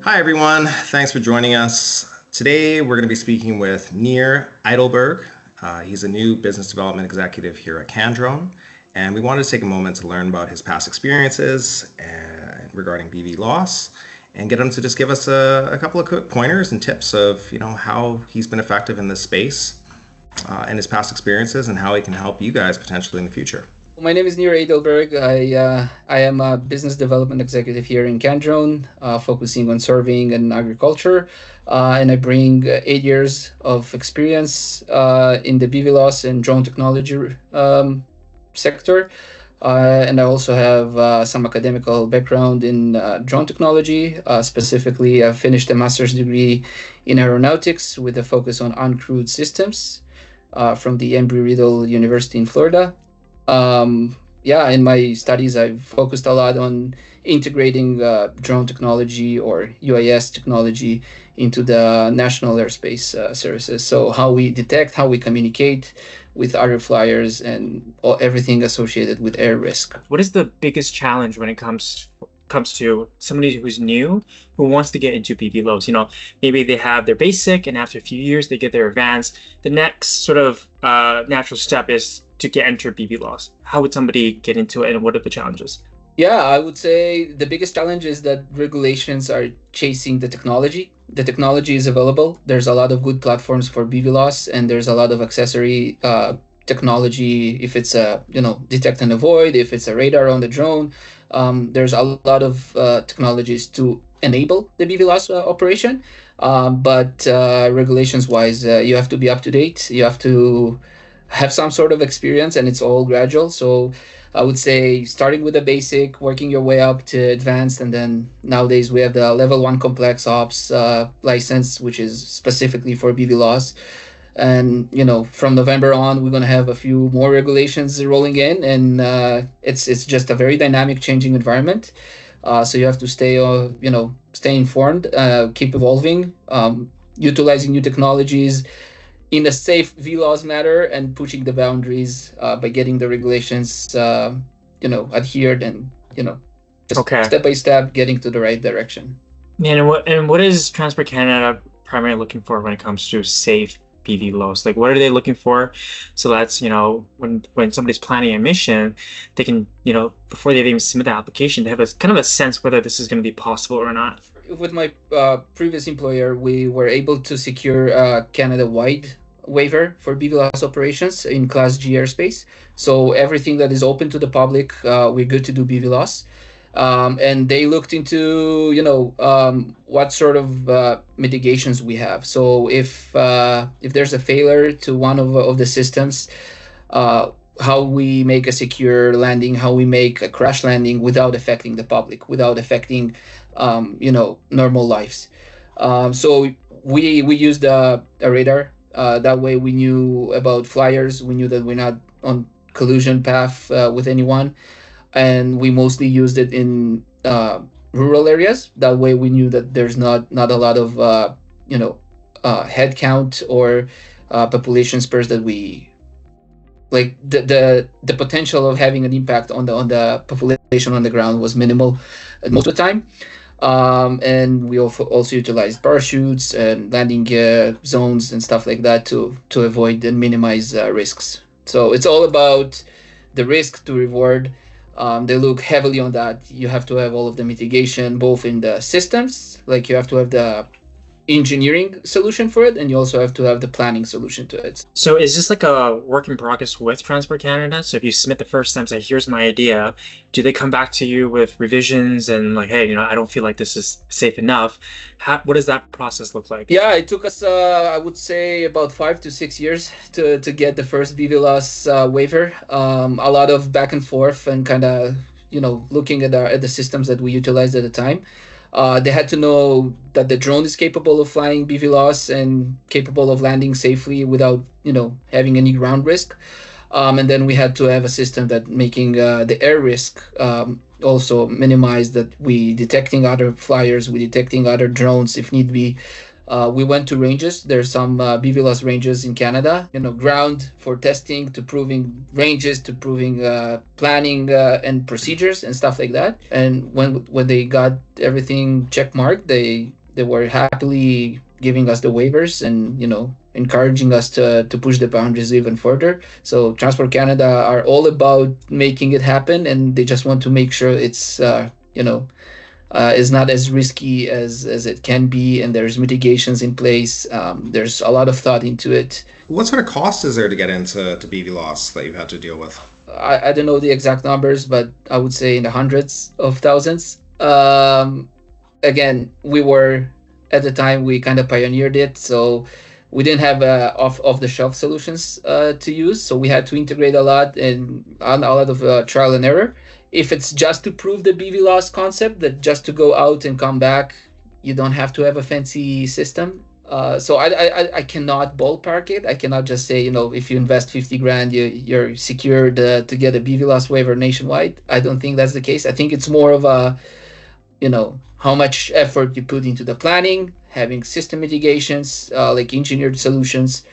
Hi, everyone. Thanks for joining us. Today, we're going to be speaking with Nir Eidelberg. He's a new business development executive here at Candrone, and we wanted to take a moment to learn about his past experiences regarding BVLOS and get him to just give us a couple of quick pointers and tips of how he's been effective in this space and his past experiences and how he can help you guys potentially in the future. My name is Nir Eidelberg. I am a business development executive here in Candrone, focusing on surveying and agriculture. And I bring 8 years of experience in the BVLOS and drone technology sector. And I also have some academical background in drone technology. Specifically, I finished a master's degree in aeronautics with a focus on uncrewed systems from the Embry-Riddle University in Florida. In my studies, I've focused a lot on integrating drone technology or UAS technology into the national airspace services. So how we detect, how we communicate with other flyers and everything associated with air risk. What is the biggest challenge when it comes to somebody who's new, who wants to get into BVLOS? Maybe they have their basic and after a few years they get their advanced. The next sort of natural step is to get into BVLOS. How would somebody get into it and what are the challenges? Yeah, I would say the biggest challenge is that regulations are chasing the technology. The technology is available. There's a lot of good platforms for BVLOS and there's a lot of accessory technology. If it's a detect and avoid, if it's a radar on the drone, there's a lot of technologies to enable the BVLOS operation. But regulations wise, you have to be up to date. You have to have some sort of experience, and it's all gradual. So I would say starting with the basic, working your way up to advanced, and then nowadays we have the level 1 complex ops license, which is specifically for BVLOS. And from November on, we're going to have a few more regulations rolling in, and it's just a very dynamic, changing environment. So you have to stay informed, keep evolving, utilizing new technologies in a safe VLOS manner, and pushing the boundaries by getting the regulations, adhered, and step by step getting to the right direction. And what is Transport Canada primarily looking for when it comes to safe BVLOS? Like, what are they looking for? So that's, when somebody's planning a mission, they can, before they even submit the application, they have a kind of a sense whether this is going to be possible or not. With my previous employer, we were able to secure a Canada-wide waiver for BVLOS operations in Class G airspace. So everything that is open to the public, we're good to do BVLOS. And they looked into, what sort of mitigations we have. So if there's a failure to one of the systems, how we make a secure landing, how we make a crash landing without affecting the public, without affecting, normal lives. So we used a radar. That way we knew about flyers. We knew that we're not on collision path with anyone. And we mostly used it in rural areas. That way we knew that there's not a lot of, head count or population spurs that we, like the potential of having an impact on the population on the ground was minimal most of the time. And we also utilized parachutes and landing zones and stuff like that to avoid and minimize risks. So it's all about the risk to reward. They look heavily on that. You have to have all of the mitigation, both in the systems, like you have to have the engineering solution for it, and you also have to have the planning solution to it. So is this like a work in progress with Transport Canada? So if you submit the first time, say, here's my idea, do they come back to you with revisions and like, hey, I don't feel like this is safe enough? What does that process look like? Yeah, it took us, I would say, about 5 to 6 years to get the first BVLOS waiver. A lot of back and forth and kind of, looking at the systems that we utilized at the time. They had to know that the drone is capable of flying BVLOS and capable of landing safely without, having any ground risk. And then we had to have a system that making the air risk also minimized, that we detecting other flyers, we detecting other drones if need be, We went to ranges. There's some BVLOS ranges in Canada, ground for testing, to proving ranges, to proving planning and procedures and stuff like that. And when they got everything check marked, they were happily giving us the waivers and, encouraging us to push the boundaries even further. So Transport Canada are all about making it happen, and they just want to make sure it's, is not as risky as it can be, and there's mitigations in place. There's a lot of thought into it. What sort of cost is there to get into BVLOS that you've had to deal with? I don't know the exact numbers, but I would say in the hundreds of thousands. Again, at the time, we kind of pioneered it, so we didn't have off-the-shelf solutions to use, so we had to integrate a lot and a lot of trial and error. If it's just to prove the BVLOS concept, that just to go out and come back, you don't have to have a fancy system. So I cannot ballpark it. I cannot just say, if you invest 50 grand, you're secured to get a BVLOS waiver nationwide. I don't think that's the case. I think it's more of a, how much effort you put into the planning, having system mitigations, like engineered solutions.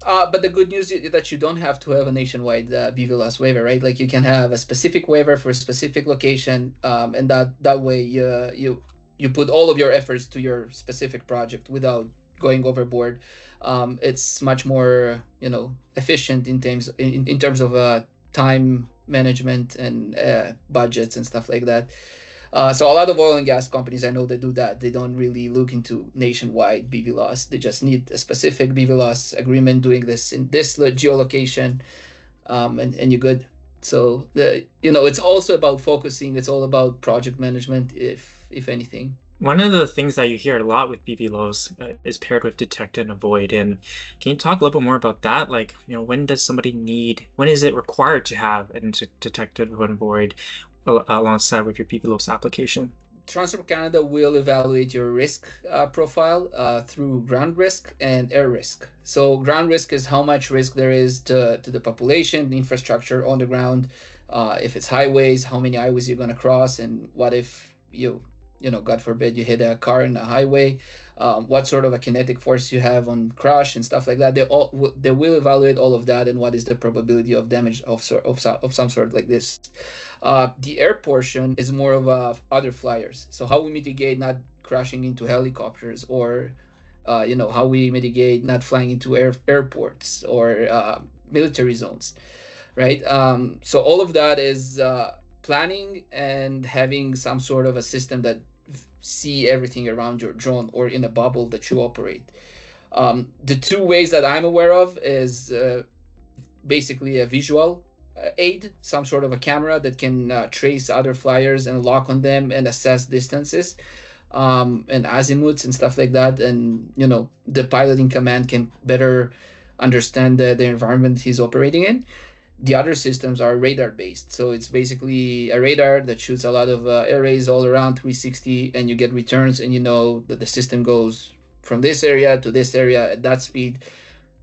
But the good news is that you don't have to have a nationwide BVLOS waiver, right? Like, you can have a specific waiver for a specific location, and that way you put all of your efforts to your specific project without going overboard. It's much more, efficient in terms of time management and budgets and stuff like that. So a lot of oil and gas companies, I know, they do that. They don't really look into nationwide BVLOS. They just need a specific BVLOS agreement doing this in this geolocation, and you're good. So it's also about focusing. It's all about project management, if anything. One of the things that you hear a lot with BVLOS is paired with detect and avoid. And can you talk a little bit more about that? Like, when is it required to have an detect and avoid alongside with your BVLOS application? Transport Canada will evaluate your risk profile through ground risk and air risk. So ground risk is how much risk there is to the population, the infrastructure on the ground. If it's highways, how many highways you're going to cross, and what if God forbid, you hit a car in a highway, what sort of a kinetic force you have on crash and stuff like that. They will evaluate all of that, and what is the probability of damage of some sort like this. The air portion is more of other flyers. So how we mitigate not crashing into helicopters, or how we mitigate not flying into airports or military zones, right? So all of that is planning and having some sort of a system that see everything around your drone or in a bubble that you operate. The two ways that I'm aware of is basically a visual aid, some sort of a camera that can trace other flyers and lock on them and assess distances and azimuths and stuff like that. And, the pilot in command can better understand the environment he's operating in. The other systems are radar based. So it's basically a radar that shoots a lot of arrays all around 360, and you get returns, and that the system goes from this area to this area at that speed.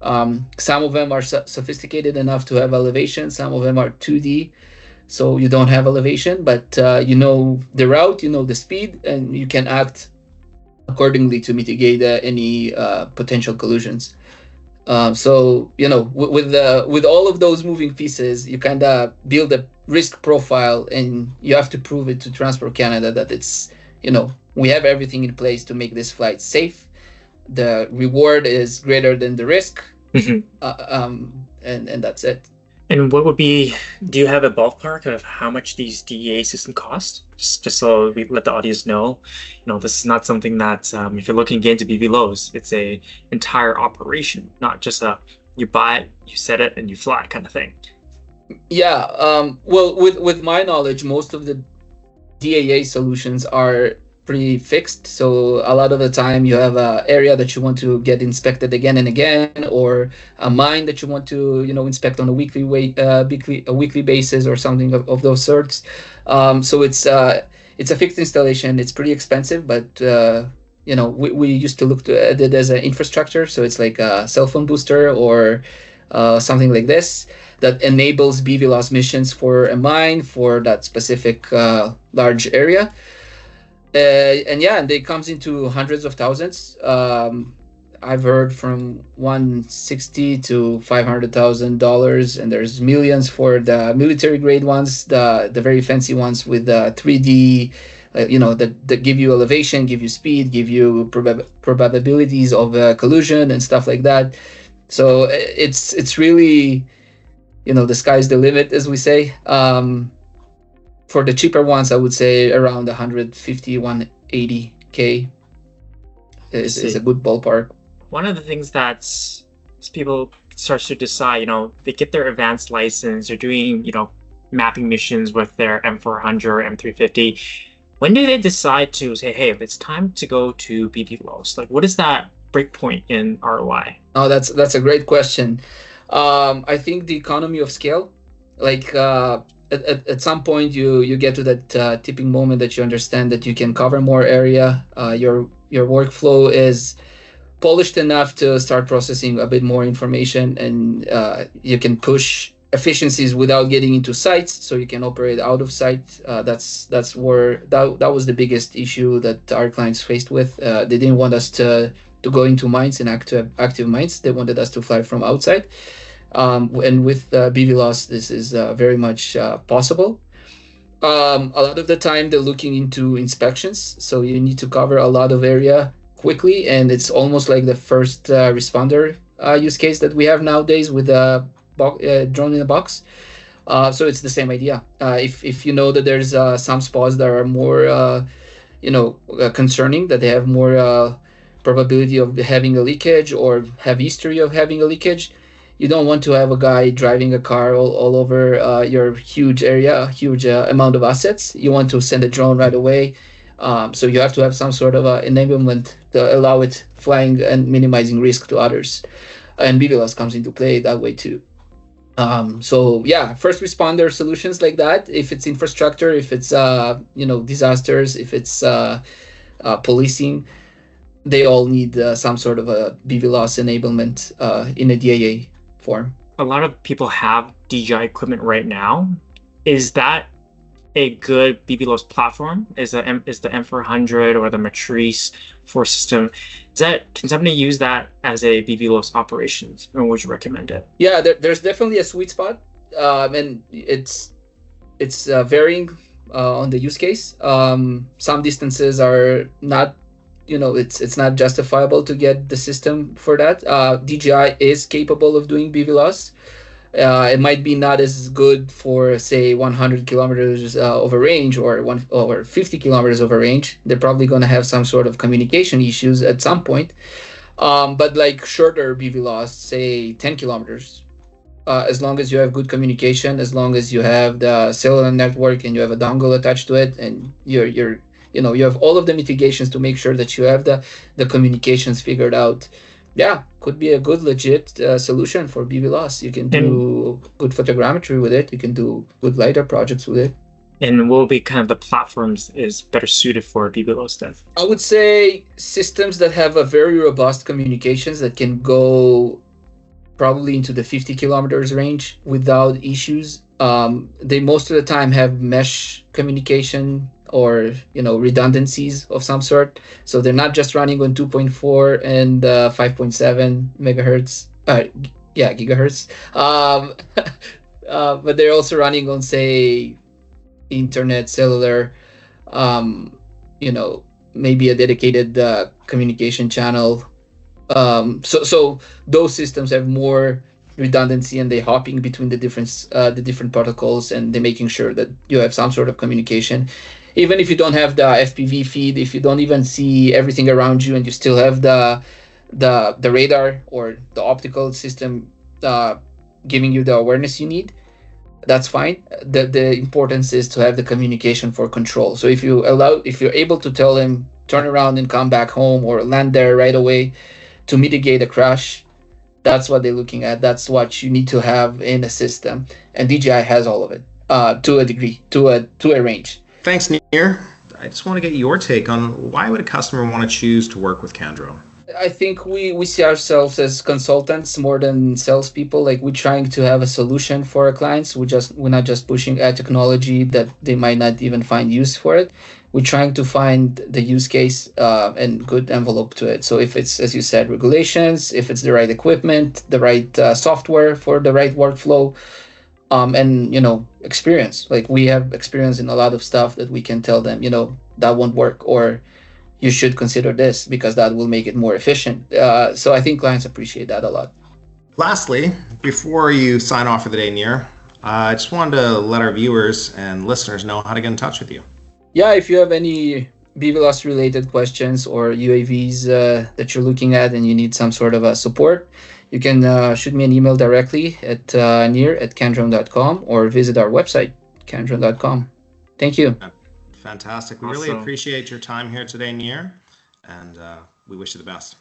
Some of them are sophisticated enough to have elevation. Some of them are 2D, so you don't have elevation, but the route, the speed, and you can act accordingly to mitigate any potential collisions. So with all of those moving pieces, you kind of build a risk profile, and you have to prove it to Transport Canada that it's we have everything in place to make this flight safe. The reward is greater than the risk, and that's it. And do you have a ballpark of how much these DEA systems cost? Just so we let the audience know, this is not something that, if you're looking into BVLOS, it's a entire operation, not just you buy it, you set it, and you fly kind of thing. Yeah. Well, with my knowledge, most of the DAA solutions are pretty fixed. So a lot of the time you have an area that you want to get inspected again and again, or a mine that you want to inspect on a weekly basis or something of those sorts. So it's a fixed installation. It's pretty expensive, but we used to look at it as an infrastructure. So it's like a cell phone booster or something like this that enables BVLOS missions for a mine for that specific large area. And they comes into hundreds of thousands. I've heard from 160 to $500,000, and there's millions for the military grade ones, the very fancy ones with the 3D, that give you elevation, give you speed, give you probabilities of collision and stuff like that. So it's really, the sky's the limit, as we say. For the cheaper ones, I would say around 150, 180K is a good ballpark. One of the things that's people start to decide, they get their advanced license, they're doing, mapping missions with their M400 or M350. When do they decide to say, hey, it's time to go to BVLOS? Like, what is that breakpoint in ROI? Oh, that's a great question. I think the economy of scale, like at some point you get to that tipping moment that you understand that you can cover more area. Your workflow is polished enough to start processing a bit more information, and you can push efficiencies without getting into sites, so you can operate out of site. That's where that was the biggest issue that our clients faced with. They didn't want us to go into mines and active mines. They wanted us to fly from outside. And with BVLOS, this is very much possible. A lot of the time, they're looking into inspections, so you need to cover a lot of area quickly, and it's almost like the first responder use case that we have nowadays with a drone in a box. So it's the same idea. If you know that there's some spots that are more concerning, that they have more probability of having a leakage or have history of having a leakage, you don't want to have a guy driving a car all over your huge area, huge amount of assets. You want to send a drone right away. So you have to have some sort of enablement to allow it flying and minimizing risk to others. And BVLOS comes into play that way too. First responder solutions like that, if it's infrastructure, if it's disasters, if it's policing, they all need some sort of a BVLOS enablement in a DAA form. A lot of people have DJI equipment right now. Is that a good BVLOS platform? Is the M400 or the Matrice 4 system? Can somebody use that as a BVLOS operations, or would you recommend it? Yeah, there's definitely a sweet spot, and it's varying on the use case. Some distances are not, it's not justifiable to get the system for that. DJI is capable of doing BVLOS. It might be not as good for, say, 100 kilometers over range or 50 kilometers over range. They're probably going to have some sort of communication issues at some point. But like shorter BVLOS, say 10 kilometers, as long as you have good communication, as long as you have the cellular network and you have a dongle attached to it, and you have all of the mitigations to make sure that you have the communications figured out. Yeah, could be a good legit solution for BVLOS. You can do good photogrammetry with it. You can do good LiDAR projects with it. And what will be kind of the platforms is better suited for BVLOS then? I would say systems that have a very robust communications that can go probably into the 50 kilometers range without issues. They most of the time have mesh communication or redundancies of some sort, so they're not just running on 2.4 and 5.7 megahertz gigahertz, but they're also running on, say, internet, cellular, maybe a dedicated communication channel. So those systems have more redundancy, and they're hopping between the different protocols, and they're making sure that you have some sort of communication. Even if you don't have the FPV feed, if you don't even see everything around you, and you still have the radar or the optical system giving you the awareness you need, that's fine. The importance is to have the communication for control. So if you're able to tell them turn around and come back home or land there right away to mitigate a crash, that's what they're looking at. That's what you need to have in a system, and DJI has all of it to a degree, to a range. Thanks, Nir. I just want to get your take on why would a customer want to choose to work with Candrone? I think we see ourselves as consultants more than salespeople. Like, we're trying to have a solution for our clients. We're not just pushing a technology that they might not even find use for it. we're trying to find the use case and good envelope to it. So if it's, as you said, regulations, if it's the right equipment, the right software for the right workflow, and experience. Like we have experience in a lot of stuff that we can tell them, that won't work, or you should consider this because that will make it more efficient. So I think clients appreciate that a lot. Lastly, before you sign off for the day, Nir, I just wanted to let our viewers and listeners know how to get in touch with you. Yeah, if you have any BVLOS related questions or UAVs that you're looking at and you need some sort of support, you can shoot me an email directly at nir@candrone.com or visit our website, candrone.com. Thank you. Fantastic. We Awesome. really appreciate your time here today, Nir, and we wish you the best.